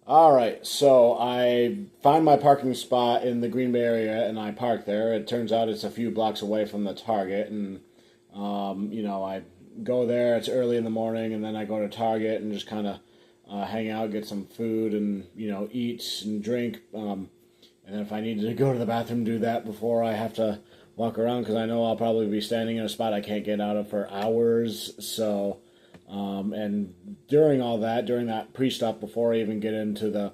All right, so I find my parking spot in the Green Bay area, and I park there. It turns out it's a few blocks away from the Target, and I go there. It's early in the morning, and then I go to Target and just kind of hang out, get some food, and eat and drink. And then if I needed to go to the bathroom, do that before I have to walk around because I know I'll probably be standing in a spot I can't get out of for hours. So. And during all that, during that pre-stop, before I even get into the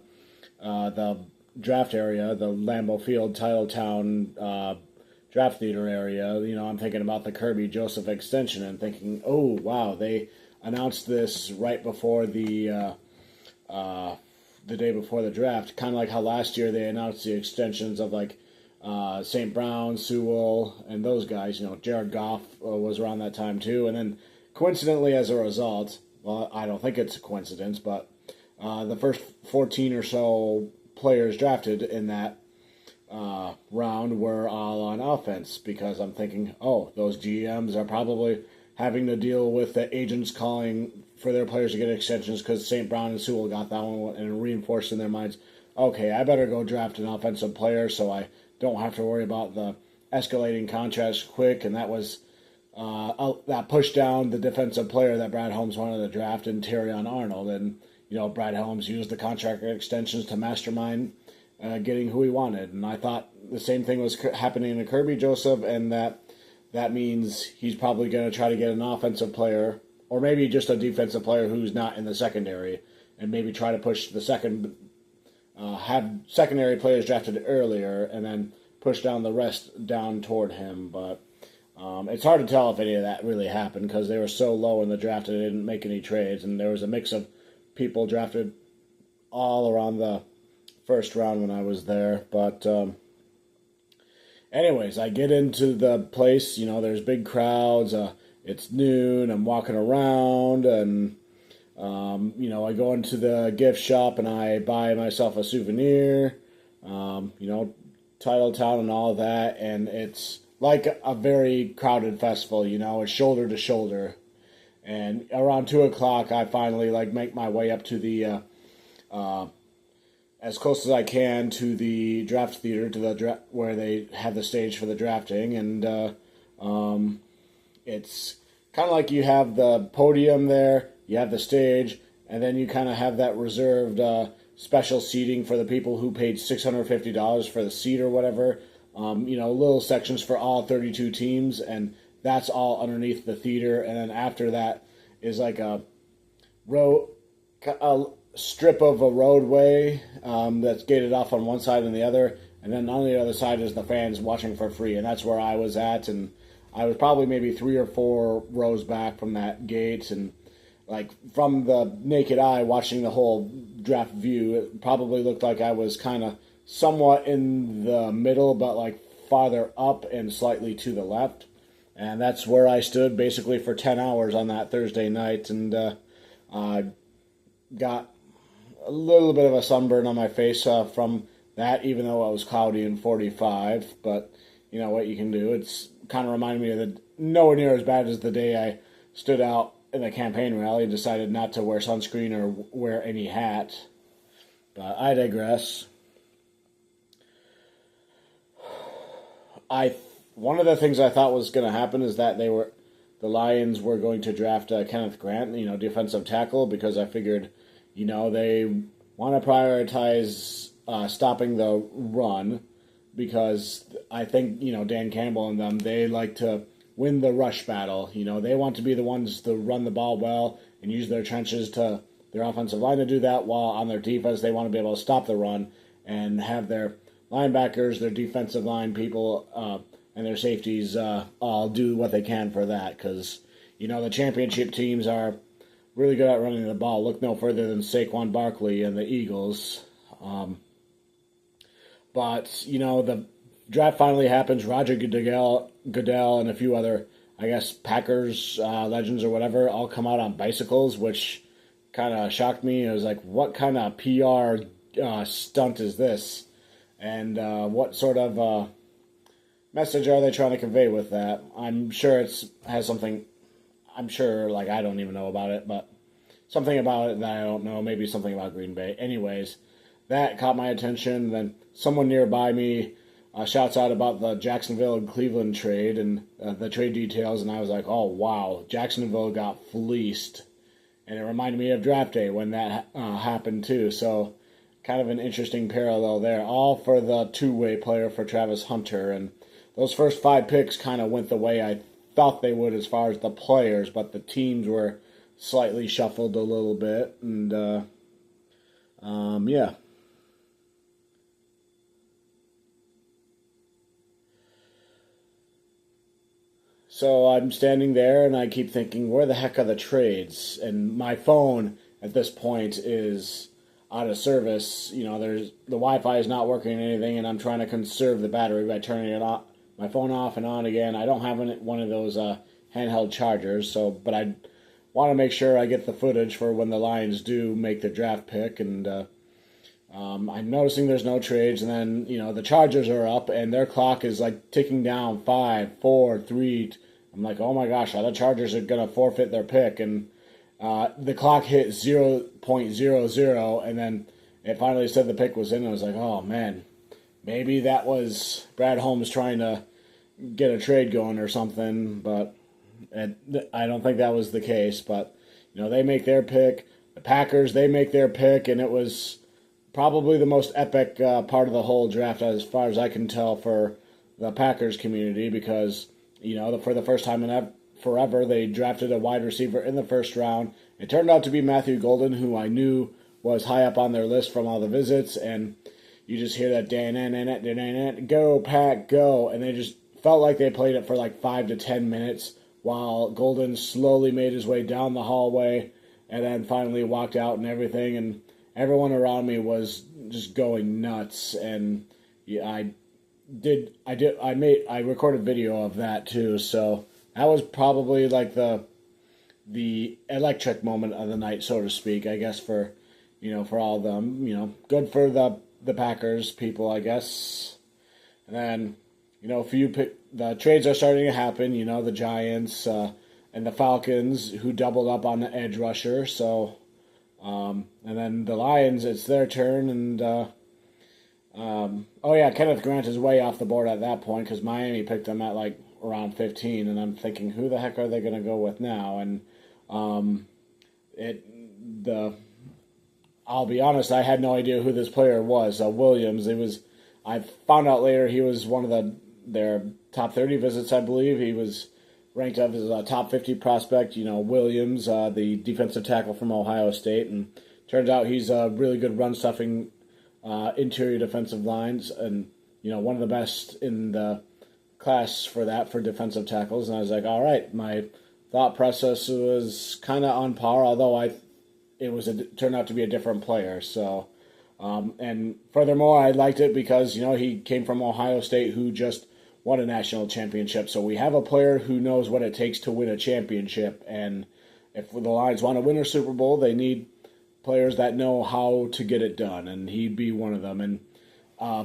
draft area, the Lambeau Field, Titletown draft theater area, I'm thinking about the Kirby Joseph extension and thinking, oh wow, they announced this right before the day before the draft, kind of like how last year they announced the extensions of like St. Brown, Sewell, and those guys. Jared Goff was around that time too, and then coincidentally, as a result, well, I don't think it's a coincidence, but the first 14 or so players drafted in that round were all on offense because I'm thinking, oh, those GMs are probably having to deal with the agents calling for their players to get extensions because St. Brown and Sewell got that one and reinforced in their minds, okay, I better go draft an offensive player so I don't have to worry about the escalating contracts quick, and that was that pushed down the defensive player that Brad Holmes wanted to draft in Terrion Arnold. And, Brad Holmes used the contract extensions to mastermind getting who he wanted. And I thought the same thing was happening to Kirby Joseph, and that means he's probably going to try to get an offensive player or maybe just a defensive player who's not in the secondary and maybe try to push the have secondary players drafted earlier and then push down the rest down toward him. But it's hard to tell if any of that really happened because they were so low in the draft and they didn't make any trades, and there was a mix of people drafted all around the first round when I was there. But anyways, I get into the place. There's big crowds. It's noon. I'm walking around, and I go into the gift shop and I buy myself a souvenir. Titletown and all that, and it's like a very crowded festival. It's shoulder to shoulder. And around 2 o'clock, I finally make my way up to the as close as I can to the draft theater, to the where they have the stage for the drafting, and it's kind of like you have the podium there, you have the stage, and then you kind of have that reserved special seating for the people who paid $650 for the seat or whatever. Little sections for all 32 teams, and that's all underneath the theater. And then after that is like a strip of a roadway that's gated off on one side and the other, and then on the other side is the fans watching for free, and that's where I was at, and I was probably maybe 3 or 4 rows back from that gate, and from the naked eye watching the whole draft view, it probably looked like I was kind of somewhat in the middle, but farther up and slightly to the left. And that's where I stood basically for 10 hours on that Thursday night, and I got a little bit of a sunburn on my face from that, even though it was cloudy and 45. But you know what you can do. It's kind of reminded me of nowhere near as bad as the day I stood out in the campaign rally and decided not to wear sunscreen or wear any hat. But I digress. One of the things I thought was going to happen is that the Lions were going to draft Kenneth Grant, defensive tackle, because I figured, they want to prioritize stopping the run, because I think Dan Campbell and them, they like to win the rush battle. They want to be the ones to run the ball well and use their trenches to their offensive line to do that, while on their defense they want to be able to stop the run and have their linebackers, their defensive line people, and their safeties all do what they can for that, because the championship teams are really good at running the ball. Look no further than Saquon Barkley and the Eagles. But the draft finally happens. Roger Goodell, and a few other, I guess, Packers legends or whatever, all come out on bicycles, which kind of shocked me. It was like, what kind of PR stunt is this? And what sort of message are they trying to convey with that? I'm sure has something. I'm sure, I don't even know about it, but something about it that I don't know, maybe something about Green Bay. Anyways, that caught my attention. Then someone nearby me shouts out about the Jacksonville and Cleveland trade and the trade details, and I was like, oh wow, Jacksonville got fleeced. And it reminded me of draft day when that happened too. So kind of an interesting parallel there. All for the two-way player for Travis Hunter. And those first 5 picks kind of went the way I thought they would as far as the players, but the teams were slightly shuffled a little bit. And yeah. So I'm standing there and I keep thinking, where the heck are the trades? And my phone at this point is out of service. There's the Wi-Fi is not working or anything, and I'm trying to conserve the battery by turning it off, my phone off and on again. I don't have one of those handheld chargers, but I want to make sure I get the footage for when the Lions do make their draft pick. And I'm noticing there's no trades, and then the Chargers are up, and their clock is like ticking down 5, 4, 3. I'm like, oh my gosh, are the Chargers are gonna forfeit their pick? And the clock hit 0.00, and then it finally said the pick was in. I was like, oh man, maybe that was Brad Holmes trying to get a trade going or something, but I don't think that was the case. But they make their pick. The Packers, they make their pick, and it was probably the most epic part of the whole draft, as far as I can tell, for the Packers community, because for the first time in forever, they drafted a wide receiver in the first round. It turned out to be Matthew Golden, who I knew was high up on their list from all the visits, and you just hear that go Pack go, and they just felt like they played it for like 5 to 10 minutes while Golden slowly made his way down the hallway and then finally walked out and everything, and everyone around me was just going nuts. And yeah, I recorded video of that too, so that was probably like the electric moment of the night, so to speak, I guess, for all of them. Good for the Packers people, I guess. And then the trades are starting to happen. The Giants and the Falcons, who doubled up on the edge rusher. So and then the Lions, it's their turn, and oh yeah, Kenneth Grant is way off the board at that point because Miami picked him at like around 15, and I'm thinking, who the heck are they going to go with now? And I'll be honest, I had no idea who this player was. Williams. I found out later he was one of their top 30 visits, I believe. He was ranked up as a top 50 prospect. Williams, the defensive tackle from Ohio State, and turns out he's a really good run stuffing interior defensive lines, and one of the best in the class for defensive tackles. And I was like, all right, my thought process was kind of on par, although it turned out to be a different player. So, and furthermore, I liked it because he came from Ohio State, who just won a national championship. So we have a player who knows what it takes to win a championship, and if the Lions want to win a Super Bowl, they need players that know how to get it done, and he'd be one of them. And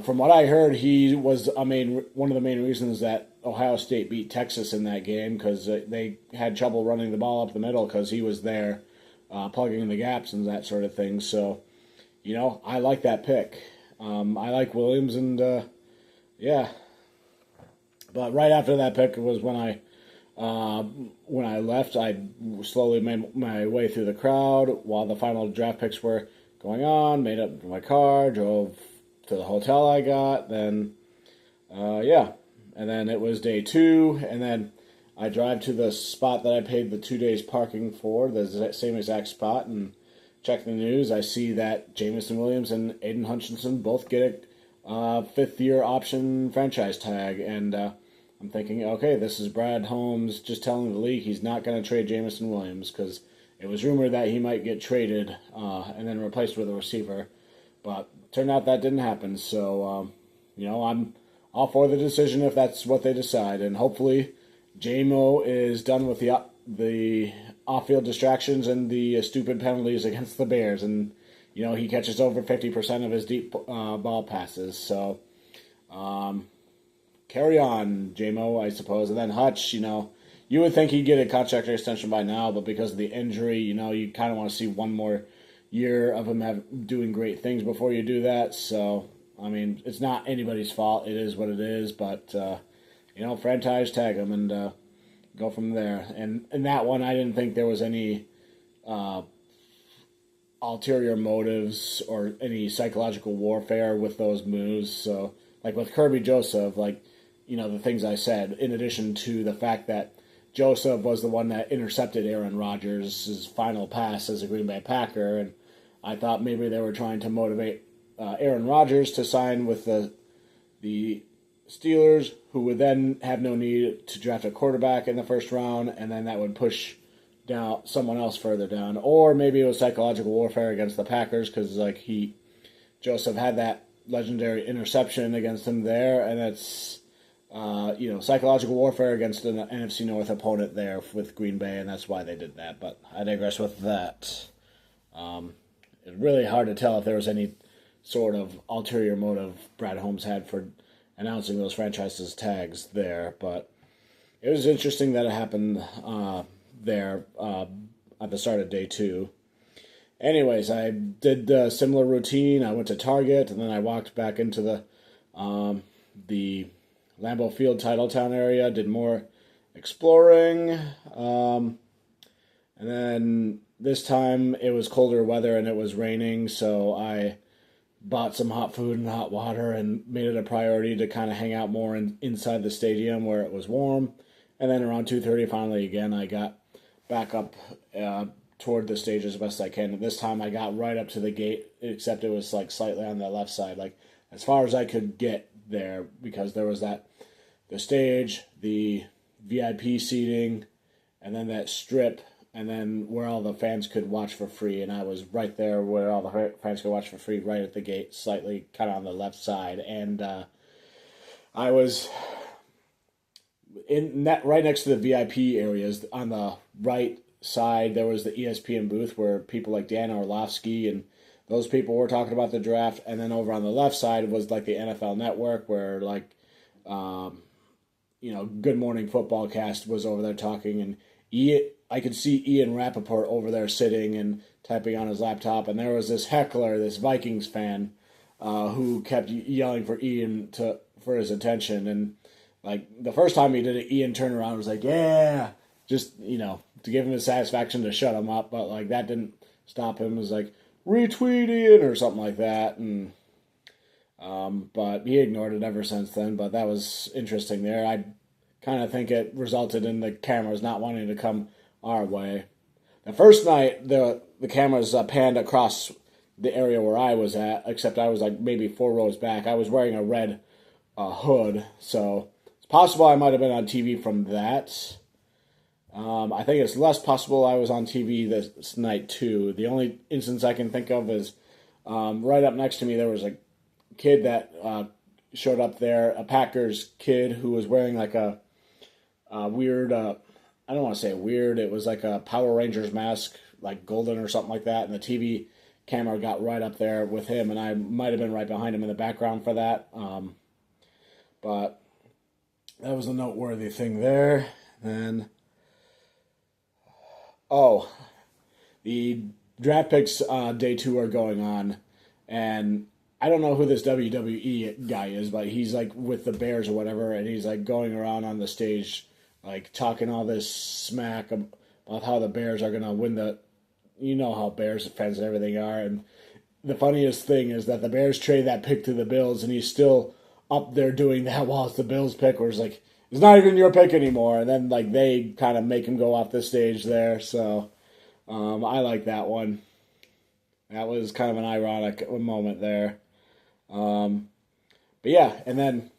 from what I heard, he was one of the main reasons that Ohio State beat Texas in that game, because they had trouble running the ball up the middle because he was there plugging in the gaps and that sort of thing. So, I like that pick. I like Williams, and yeah. But right after that pick was when I left. I slowly made my way through the crowd while the final draft picks were going on, made up my car, drove to the hotel I got, then, yeah. And then it was day 2, and then I drive to the spot that I paid the 2 days parking for, the same exact spot, and check the news. I see that Jameson Williams and Aiden Hutchinson both get a 5th-year option franchise tag, and I'm thinking, okay, this is Brad Holmes just telling the league he's not going to trade Jameson Williams, because it was rumored that he might get traded and then replaced with a receiver. But turned out that didn't happen. So, I'm all for the decision if that's what they decide. And hopefully J-Mo is done with the off-field distractions and the stupid penalties against the Bears. And, he catches over 50% of his deep ball passes. So, carry on, J-Mo, I suppose. And then Hutch, you would think he'd get a contract extension by now, but because of the injury, you kind of want to see one more year of him doing great things before you do that. So, I mean, it's not anybody's fault. It is what it is, but, franchise tag him and go from there. And in that one, I didn't think there was any ulterior motives or any psychological warfare with those moves. So, like with Kirby Joseph, the things I said, in addition to the fact that Joseph was the one that intercepted Aaron Rodgers' final pass as a Green Bay Packer, and I thought maybe they were trying to motivate Aaron Rodgers to sign with the Steelers, who would then have no need to draft a quarterback in the first round, and then that would push down someone else further down. Or maybe it was psychological warfare against the Packers, because Joseph had that legendary interception against him there, and that's psychological warfare against an NFC North opponent there with Green Bay, and that's why they did that. But I digress with that. It's really hard to tell if there was any sort of ulterior motive Brad Holmes had for announcing those franchises tags there, but it was interesting that it happened there at the start of day 2. Anyways, I did a similar routine. I went to Target, and then I walked back into the Lambeau Field Titletown area, did more exploring, and then this time it was colder weather and it was raining, so I bought some hot food and hot water and made it a priority to kind of hang out more inside the stadium where it was warm. And then around 2:30, finally, again, I got back up toward the stage as best I can. And this time I got right up to the gate, except it was slightly on the left side, as far as I could get there, because there was the stage, the VIP seating, and then that strip, and then where all the fans could watch for free. And I was right there where all the fans could watch for free, right at the gate, slightly kind of on the left side. And I was right next to the VIP areas. On the right side, there was the ESPN booth where people like Dan Orlovsky and those people were talking about the draft. And then over on the left side was the NFL Network, where Good Morning Football Cast was over there talking, and I could see Ian Rappaport over there sitting and typing on his laptop, and there was this heckler, this Vikings fan, who kept yelling for Ian for his attention. And the first time he did it, Ian turned around and was like, "Yeah," just to give him the satisfaction to shut him up. But that didn't stop him. It was retweet Ian or something like that, and but he ignored it ever since then. But that was interesting there. I kind of think it resulted in the cameras not wanting to come our way. The first night, the cameras panned across the area where I was at, except I was maybe 4 rows back. I was wearing a red hood, so it's possible I might have been on TV from that. I think it's less possible I was on TV this night too. The only instance I can think of is right up next to me there was a kid that showed up there, a Packers kid who was wearing a weird, I don't want to say weird, it was a Power Rangers mask, golden or something like that, and the TV camera got right up there with him, and I might have been right behind him in the background for that. But that was a noteworthy thing there. Then, the draft picks day 2 are going on, and I don't know who this WWE guy is, but he's with the Bears or whatever, and he's going around on the stage talking all this smack about how the Bears are going to win how Bears fans and everything are. And the funniest thing is that the Bears trade that pick to the Bills, and he's still up there doing that while it's the Bills pick, where it's it's not even your pick anymore. And then they kind of make him go off the stage there. So I like that one. That was kind of an ironic moment there. But yeah, and then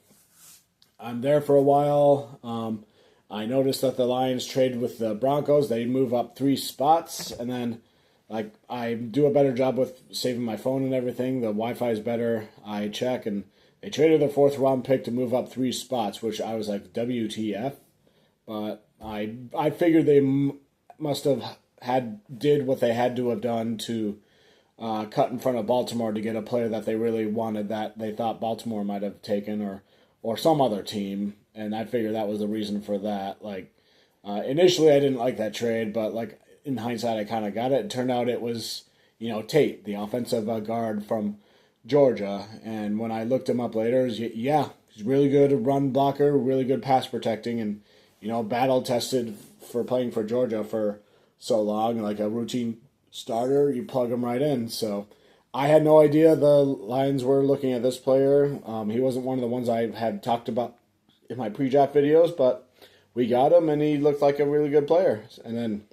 I'm there for a while. I noticed that the Lions traded with the Broncos. They move up 3 spots, and then I do a better job with saving my phone and everything. The Wi-Fi is better. I check, and they traded the 4th round pick to move up 3 spots, which I was WTF. But I figured they must have did what they had to have done to cut in front of Baltimore to get a player that they really wanted, that they thought Baltimore might have taken, or some other team. And I figured that was the reason for that. Initially, I didn't like that trade, but like in hindsight, I kind of got it. It turned out it was, Tate, the offensive guard from Georgia. And when I looked him up later, yeah, he's really good run blocker, really good pass protecting, and battle tested for playing for Georgia for so long, like a routine starter. You plug him right in. So I had no idea the Lions were looking at this player. He wasn't one of the ones I had talked about in my pre-draft videos, but we got him, and he looked like a really good player. And then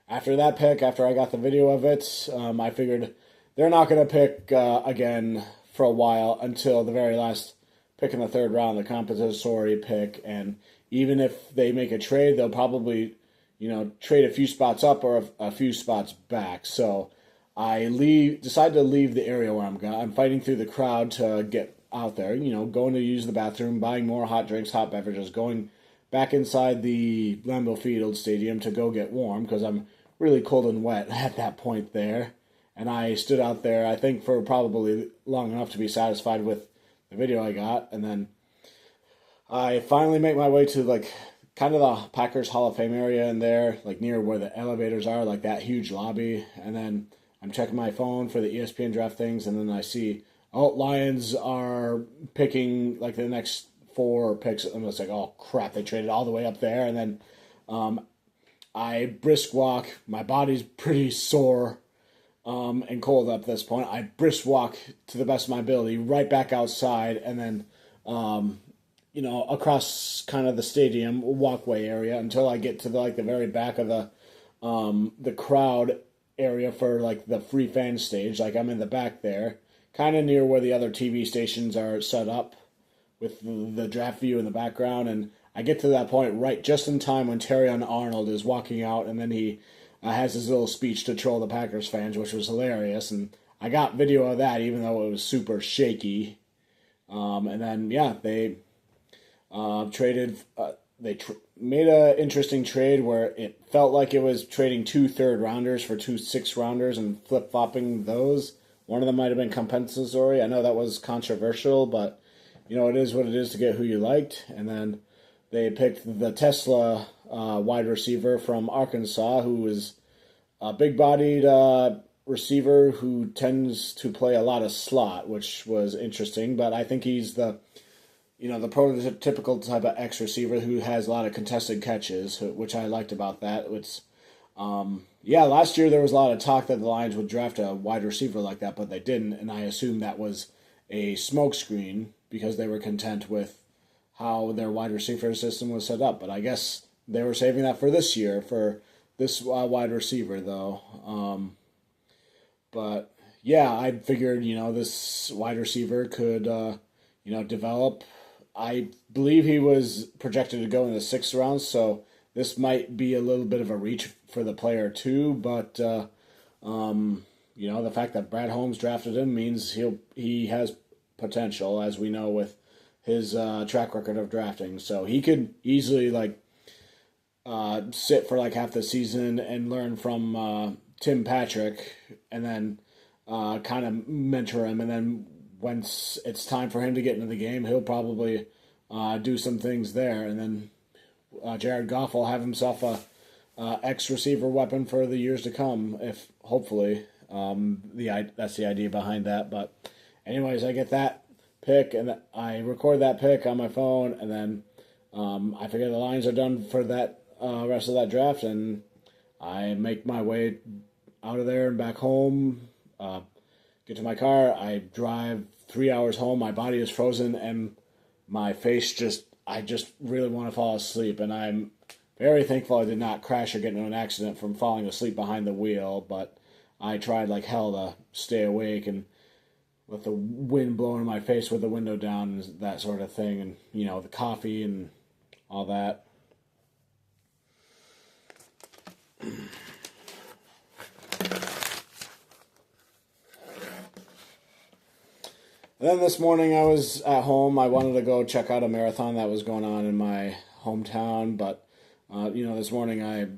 after that pick, after I got the video of it, I figured they're not going to pick again for a while until the very last pick in the third round, the compensatory pick. And even if they make a trade, they'll probably, trade a few spots up or a few spots back. So I decide to leave the area where I'm fighting through the crowd to get out there, going to use the bathroom, buying more hot drinks, hot beverages, going back inside the Lambeau Field Stadium to go get warm because I'm really cold and wet at that point there. And I stood out there, I think, for probably long enough to be satisfied with the video I got. And then I finally make my way to like kind of the Packers Hall of Fame area in there, like near where the elevators are, like that huge lobby. And then I'm checking my phone for the ESPN draft things, and then I see, Lions are picking like the next four picks. I'm just like, oh crap, they traded all the way up there. And then I brisk walk. My body's pretty sore and cold at this point. I brisk walk to the best of my ability, right back outside, and then across kind of the stadium walkway area until I get to the very back of the crowd area for like the free fan stage. Like I'm in the back there, kind of near where the other TV stations are set up with the draft view in the background. And I get to that point right just in time when Terrion Arnold is walking out, and then he has his little speech to troll the Packers fans, which was hilarious. And I got video of that, even though it was super shaky. And then, yeah, they traded. Made an interesting trade where it felt like it was trading 2 third-rounders for 2 sixth-rounders and flip-flopping those. One of them might have been compensatory. I know that was controversial, but it is what it is to get who you liked. And then they picked the Tesla wide receiver from Arkansas, who is a big-bodied receiver who tends to play a lot of slot, which was interesting. But I think he's the prototypical type of X receiver who has a lot of contested catches, which I liked about that. It's, last year there was a lot of talk that the Lions would draft a wide receiver like that, but they didn't, and I assumed that was a smokescreen because they were content with how their wide receiver system was set up. But I guess they were saving that for this year, for this wide receiver, though. But, yeah, I figured, this wide receiver could, develop. I believe he was projected to go in the 6th round, so this might be a little bit of a reach for the player too. But the fact that Brad Holmes drafted him means he has potential, as we know with his track record of drafting. So he could easily sit for like half the season and learn from Tim Patrick, and then kind of mentor him, and then once it's time for him to get into the game, he'll probably do some things there. And then Jared Goff will have himself a X-receiver weapon for the years to come, if hopefully. That's the idea behind that. But anyways, I get that pick, and I record that pick on my phone, and then I figure the Lions are done for that rest of that draft, and I make my way out of there and back home. Get to my car, I drive 3 hours home, my body is frozen, and my face I just really want to fall asleep, and I'm very thankful I did not crash or get into an accident from falling asleep behind the wheel, but I tried like hell to stay awake and with the wind blowing in my face with the window down and that sort of thing, and, the coffee and all that. And then this morning I was at home. I wanted to go check out a marathon that was going on in my hometown, but this morning I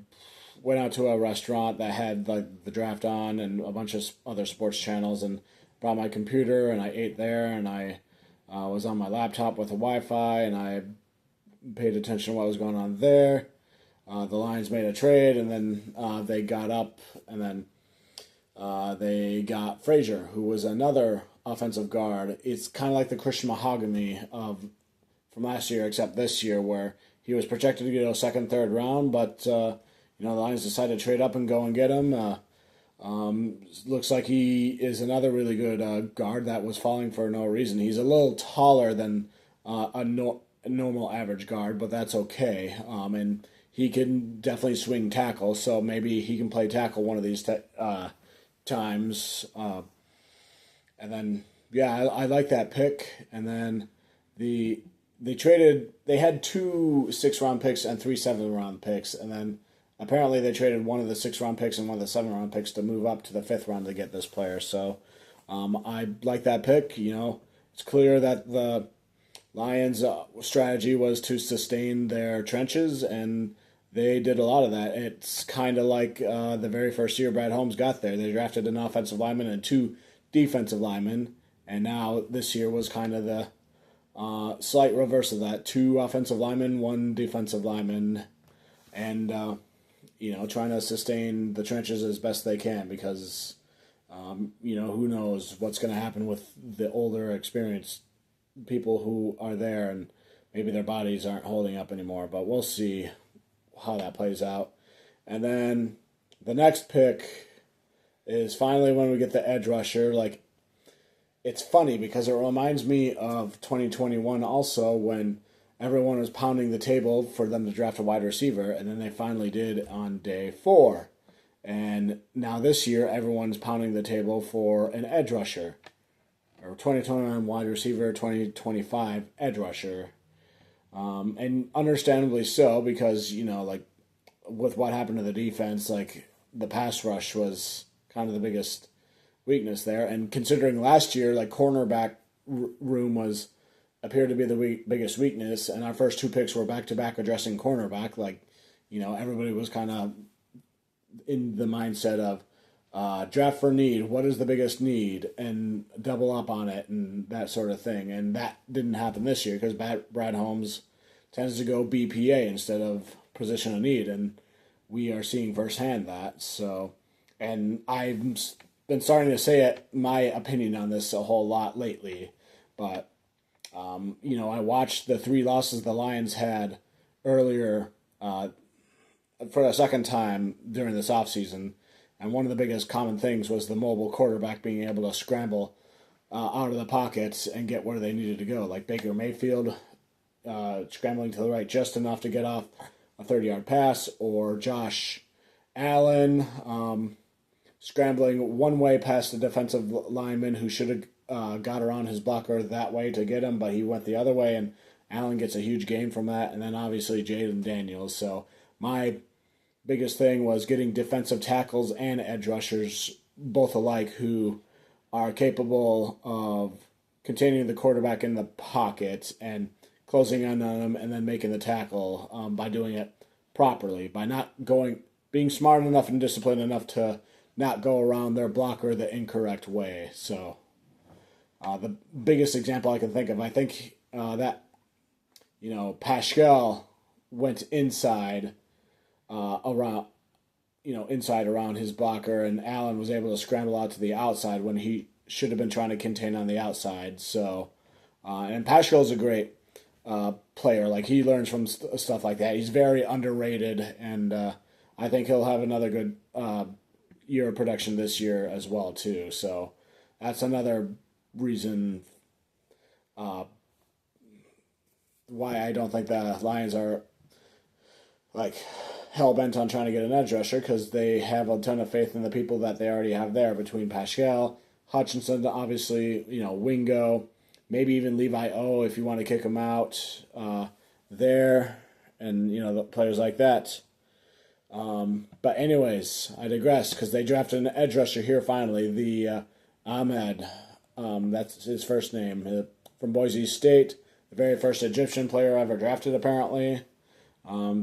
went out to a restaurant that had like the draft on and a bunch of other sports channels, and brought my computer and I ate there, and I was on my laptop with the Wi-Fi, and I paid attention to what was going on there. the Lions made a trade, and then they got up, and then they got Frazier, who was another offensive guard. It's kind of like the Christian Mahogany of from last year, except this year where he was projected to get a second, third round, but the Lions decided to trade up and go and get him. Looks like he is another really good guard that was falling for no reason. He's a little taller than a normal average guard, but that's okay. And he can definitely swing tackle, so maybe he can play tackle one of these times. And then, yeah, I like that pick. And then they had 2 6-round picks and 3 7-round picks, and then apparently they traded one of the 6-round picks and one of the 7-round picks to move up to the 5th round to get this player. So I like that pick. It's clear that the Lions' strategy was to sustain their trenches, and they did a lot of that. It's kind of like the very first year Brad Holmes got there. They drafted an offensive lineman and 2 defensive linemen, and now this year was kind of the slight reverse of that. 2 offensive linemen, 1 defensive lineman, and trying to sustain the trenches as best they can because who knows what's going to happen with the older, experienced people who are there, and maybe their bodies aren't holding up anymore. But we'll see how that plays out. And then the next pick is finally when we get the edge rusher. Like, it's funny because it reminds me of 2021 also, when everyone was pounding the table for them to draft a wide receiver, and then they finally did on day 4. And now this year, everyone's pounding the table for an edge rusher, or 2021 wide receiver, 2025 edge rusher. And understandably so, because, with what happened to the defense, like, the pass rush was kind of the biggest weakness there. And considering last year, like, cornerback room appeared to be the biggest weakness, and our first 2 picks were back-to-back addressing cornerback. Like, everybody was kind of in the mindset of draft for need, what is the biggest need, and double up on it, and that sort of thing. And that didn't happen this year because Brad Holmes tends to go BPA instead of position of need, and we are seeing firsthand that. So, and I've been starting to say my opinion on this a whole lot lately, but I watched the 3 losses the Lions had earlier for the second time during this offseason, and one of the biggest common things was the mobile quarterback being able to scramble out of the pockets and get where they needed to go, like Baker Mayfield scrambling to the right just enough to get off a 30-yard pass, or Josh Allen scrambling one way past the defensive lineman who should have got around his blocker that way to get him, but he went the other way, and Allen gets a huge gain from that. And then obviously Jaden Daniels. So my biggest thing was getting defensive tackles and edge rushers both alike who are capable of containing the quarterback in the pocket and closing in on him and then making the tackle by doing it properly, by being smart enough and disciplined enough to not go around their blocker the incorrect way. So the biggest example I can think of, I think that Pascal went inside around his blocker, and Allen was able to scramble out to the outside when he should have been trying to contain on the outside. So, and Pascal's a great player. Like, he learns from stuff like that. He's very underrated, and I think he'll have another good year of production this year as well too. So that's another reason why I don't think the Lions are like hell-bent on trying to get an edge rusher, because they have a ton of faith in the people that they already have there between Pascal, Hutchinson, obviously, Wingo, maybe even Levi O if you want to kick him out there, and, the players like that. But anyways, I digress, because they drafted an edge rusher here finally, the Ahmed, that's his first name, from Boise State, the very first Egyptian player ever drafted apparently.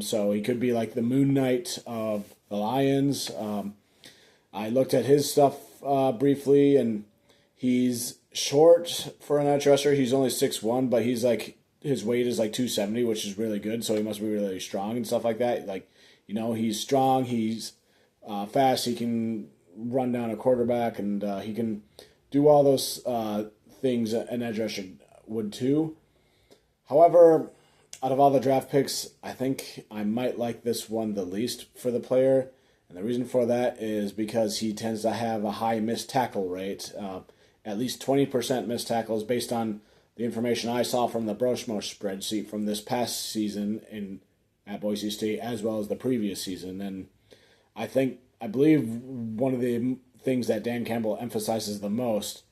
So he could be like the Moon Knight of the Lions. I looked at his stuff briefly, and he's short for an edge rusher. He's only 6'1", but he's like, his weight is like 270, which is really good, so he must be really strong and stuff like that. Like, He's strong, he's fast, he can run down a quarterback, and he can do all those things an edge rusher would too. However, out of all the draft picks, I think I might like this one the least for the player. And the reason for that is because he tends to have a high missed tackle rate, at least 20% missed tackles based on the information I saw from the Broshmo spreadsheet from this past season at Boise State as well as the previous season. And I believe one of the things that Dan Campbell emphasizes the most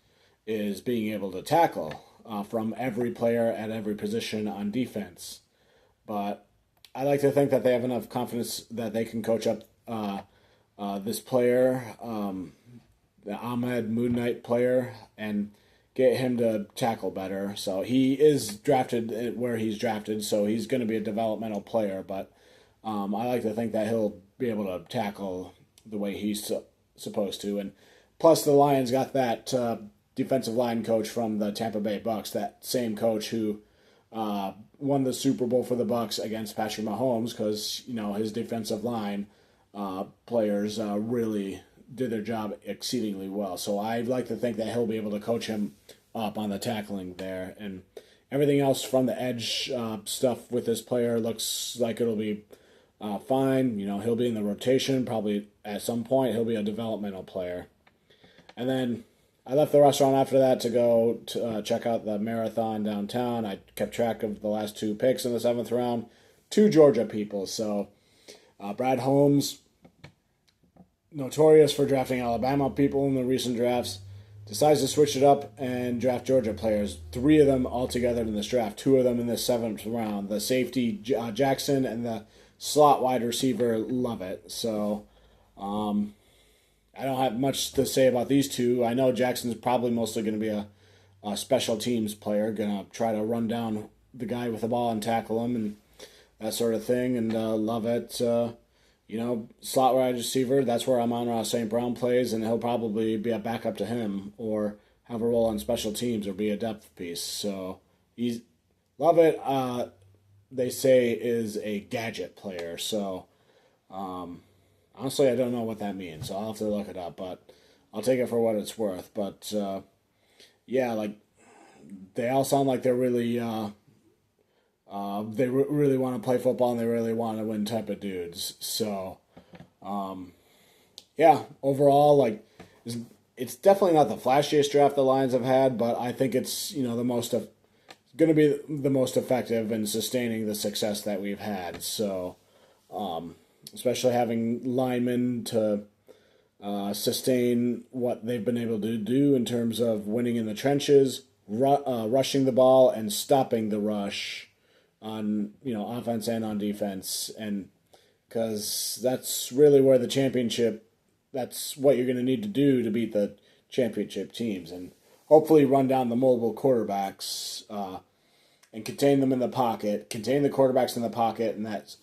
is being able to tackle from every player at every position on defense. But I like to think that they have enough confidence that they can coach up this player, the Ahmed Moon Knight player, and get him to tackle better. So he is drafted where he's drafted, so he's going to be a developmental player. But I like to think that he'll be able to tackle the way he's supposed to. And plus, the Lions got that defensive line coach from the Tampa Bay Bucks, that same coach who won the Super Bowl for the Bucks against Patrick Mahomes, because his defensive line players really did their job exceedingly well. So I'd like to think that he'll be able to coach him up on the tackling there. And everything else from the edge stuff with this player looks like it'll be fine. He'll be in the rotation probably at some point. He'll be a developmental player. And then I left the restaurant after that to go to check out the marathon downtown. I kept track of the last two picks in the 7th round. 2 Georgia people. So Brad Holmes, notorious for drafting Alabama people in the recent drafts, decides to switch it up and draft Georgia players. 3 of them altogether in this draft. 2 of them in the 7th round. The safety Jackson and the slot wide receiver Lovett. So I don't have much to say about these 2. I know Jackson's probably mostly going to be a special teams player, going to try to run down the guy with the ball and tackle him and that sort of thing. And Lovett, slot wide receiver, that's where Amon-Ra St. Brown plays, and he'll probably be a backup to him or have a role on special teams or be a depth piece. So Lovett, they say, is a gadget player. So honestly, I don't know what that means, so I'll have to look it up, but I'll take it for what it's worth. But they all sound like they're really really want to play football and they really want to win type of dudes. So overall, it's definitely not the flashiest draft the Lions have had, but I think it's the most going to be the most effective in sustaining the success that we've had. So especially having linemen to sustain what they've been able to do in terms of winning in the trenches, rushing the ball, and stopping the rush on offense and on defense. And because that's really where that's what you're going to need to do to beat the championship teams, and hopefully run down the mobile quarterbacks and contain them in the pocket, contain the quarterbacks in the pocket, and that's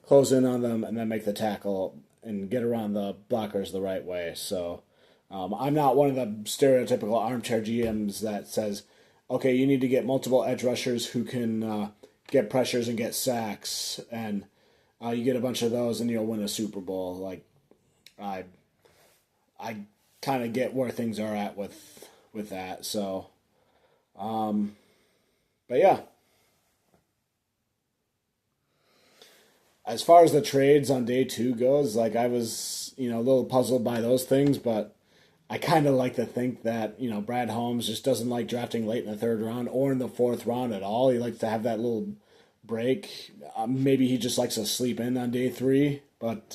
close in on them and then make the tackle and get around the blockers the right way. So I'm not one of the stereotypical armchair GMs that says, okay, you need to get multiple edge rushers who can get pressures and get sacks, and you get a bunch of those and you'll win a Super Bowl. I kind of get where things are at with that. So, but yeah. As far as the trades on day 2 goes, I was, a little puzzled by those things, but I kind of like to think that, Brad Holmes just doesn't like drafting late in the 3rd round or in the 4th round at all. He likes to have that little break. Maybe he just likes to sleep in on day 3, but,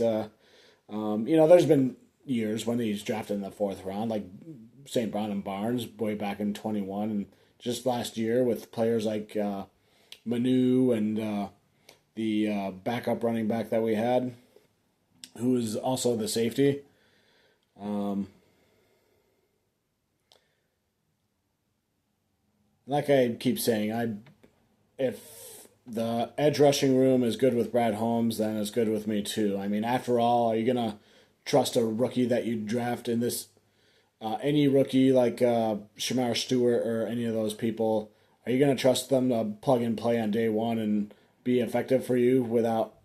there's been years when he's drafted in the 4th round, like St. Brown and Barnes way back in 21, and just last year with players like Manu and the backup running back that we had, who is also the safety. Like I keep saying, if the edge rushing room is good with Brad Holmes, then it's good with me too. I mean, after all, are you gonna trust a rookie that you draft in this? Any rookie like Shamar Stewart or any of those people, are you gonna trust them to plug and play on day 1 and be effective for you without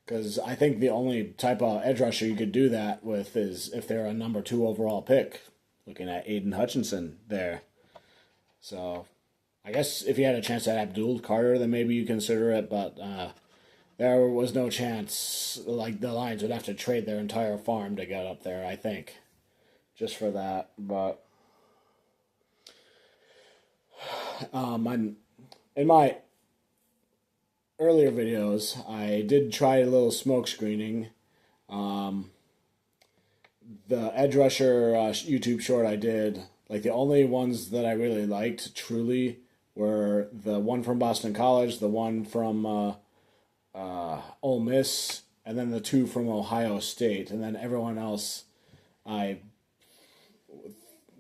Because I think the only type of edge rusher you could do that with is if they're a number 2 overall pick. Looking at Aiden Hutchinson there. So I guess if you had a chance at Abdul Carter, then maybe you consider it, but there was no chance. Like, the Lions would have to trade their entire farm to get up there, I think, just for that. But in my earlier videos, I did try a little smoke screening. The edge rusher YouTube short I did, like, the only ones that I really liked truly were the one from Boston College, the one from Ole Miss, and then the 2 from Ohio State, and then everyone else I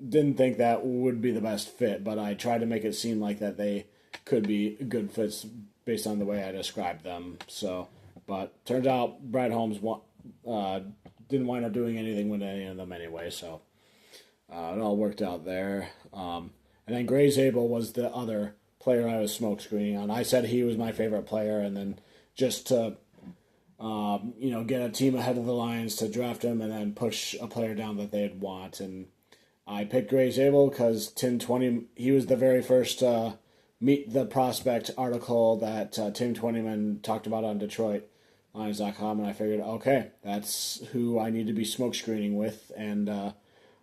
didn't think that would be the best fit, but I tried to make it seem like that they could be good fits based on the way I described them. So, but turns out Brad Holmes didn't wind up doing anything with any of them anyway, so it all worked out there. And then Gray Zabel was the other player I was smoke screening on. I said he was my favorite player, and then just to get a team ahead of the Lions to draft him and then push a player down that they'd want. And I picked Gray Zabel because Tim 20, he was the very first Meet the Prospect article that Tim Twentyman talked about on DetroitLions.com, and I figured, okay, that's who I need to be smoke screening with, and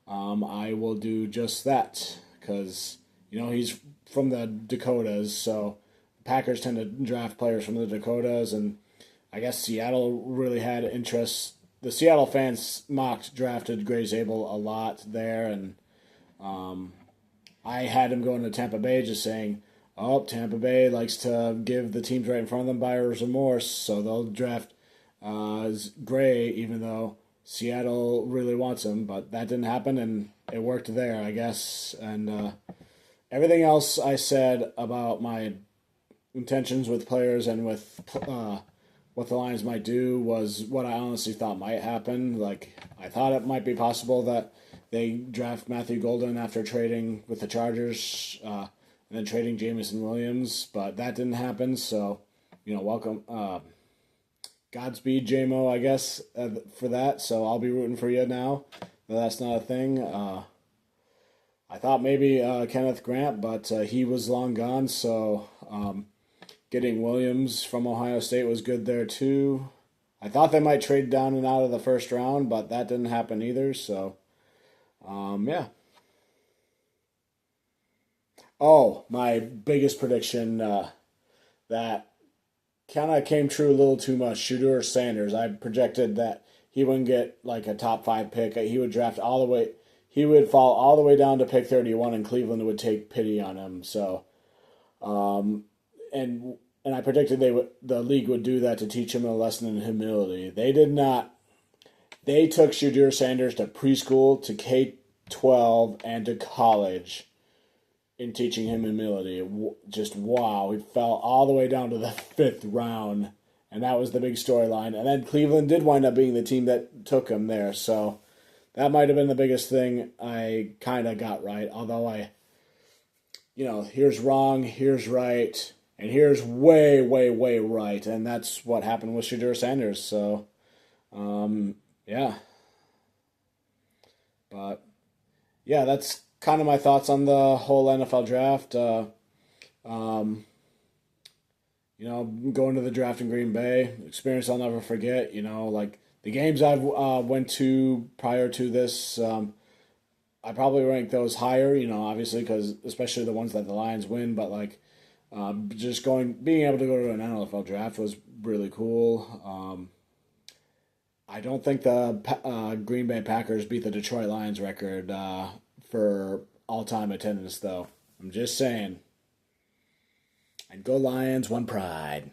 I will do just that because he's from the Dakotas, so Packers tend to draft players from the Dakotas, and I guess Seattle really had interest. The Seattle fans drafted Gray Zabel a lot there, and I had him going to Tampa Bay just saying, oh, Tampa Bay likes to give the teams right in front of them buyer's remorse, so they'll draft Gray, even though Seattle really wants him. But that didn't happen, and it worked there, I guess. And everything else I said about my intentions with players and with what the Lions might do was what I honestly thought might happen. Like, I thought it might be possible that they draft Matthew Golden after trading with the Chargers, and then trading Jameson Williams, but that didn't happen. So, welcome, Godspeed, JMO, I guess, for that. So I'll be rooting for you now. But that's not a thing. I thought maybe Kenneth Grant, but he was long gone. So getting Williams from Ohio State was good there too. I thought they might trade down and out of the first round, but that didn't happen either. So, yeah. Oh, my biggest prediction that kind of came true a little too much. Shedeur Sanders. I projected that he wouldn't get like a top 5 pick. He would draft all the way. He would fall all the way down to pick 31, and Cleveland would take pity on him. So, and I predicted the league would do that to teach him a lesson in humility. They did not. They took Shedeur Sanders to preschool, to K-12, and to college in teaching him humility. Just wow. He fell all the way down to the 5th round, and that was the big storyline. And then Cleveland did wind up being the team that took him there, so that might have been the biggest thing I kind of got right. Although here's wrong, here's right, and here's way, way, way right. And that's what happened with Shedeur Sanders. So, yeah. But, yeah, that's kind of my thoughts on the whole NFL draft. Going to the draft in Green Bay, experience I'll never forget. Like the games I've went to prior to this, I probably rank those higher. Obviously because especially the ones that the Lions win. But like, being able to go to an NFL draft was really cool. I don't think the Green Bay Packers beat the Detroit Lions record for all-time attendance, though. I'm just saying. And go Lions, one pride.